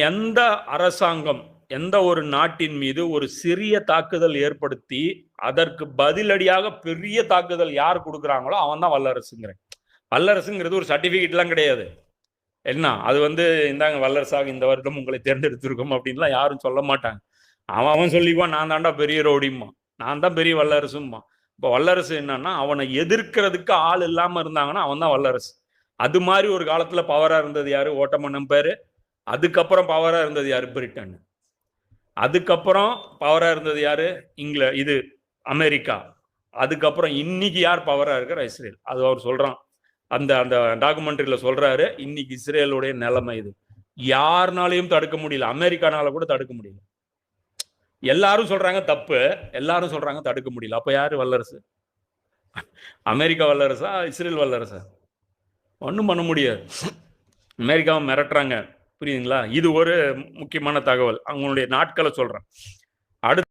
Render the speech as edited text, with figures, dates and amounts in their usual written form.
எந்த அரசாங்கம் எந்த ஒரு நாட்டின் மீது ஒரு சிறிய தாக்குதல் ஏற்படுத்தி அதற்கு பதிலடியாக பெரிய தாக்குதல் யார் கொடுக்குறாங்களோ அவன் தான் வல்லரசுங்கிறேன். வல்லரசுங்கிறது ஒரு சர்டிபிகேட்லாம் கிடையாது. என்ன அது இந்தாங்க வல்லரசாக இந்த வருடம் உங்களை தேர்ந்தெடுத்திருக்கோம் அப்படின்லாம் யாரும் சொல்ல மாட்டாங்க. அவன் சொல்லிக்குவான், நான் தாண்டா பெரிய ரவுடிம்மா, நான் தான் பெரிய வல்லரசும்மா. இப்போ வல்லரசு என்னன்னா அவனை எதிர்க்கிறதுக்கு ஆள் இல்லாம இருந்தாங்கன்னா அவன் தான் வல்லரசு. அது மாதிரி ஒரு காலத்துல பவரா இருந்தது யாரு? ஓட்டமன் பேரு. அதுக்கப்புறம் பவரா இருந்தது யாரு? பிரிட்டன். அதுக்கப்புறம் பவரா இருந்தது யாரு? இது அமெரிக்கா. அதுக்கப்புறம் இன்னைக்கு யார் பவரா இருக்கிற? இஸ்ரேல். அது அவர் சொல்றான், அந்த அந்த டாக்குமெண்ட்ரியில சொல்றாரு, இன்னைக்கு இஸ்ரேலுடைய நிலைமை இது. யாருனாலையும் தடுக்க முடியல, அமெரிக்கானால கூட தடுக்க முடியல. எல்லாரும் சொல்றாங்க தப்பு, எல்லாரும் சொல்றாங்க தடுக்க முடியல. அப்ப யாரு வல்லரசு? அமெரிக்கா வல்லரசா, இஸ்ரேல் வல்லரசா? ஒன்றும் பண்ண முடியாது. அமெரிக்காவை மிரட்டுறாங்க, புரியுதுங்களா? இது ஒரு முக்கியமான தகவல். அவங்களுடைய நாட்களை சொல்றேன். அடுத்து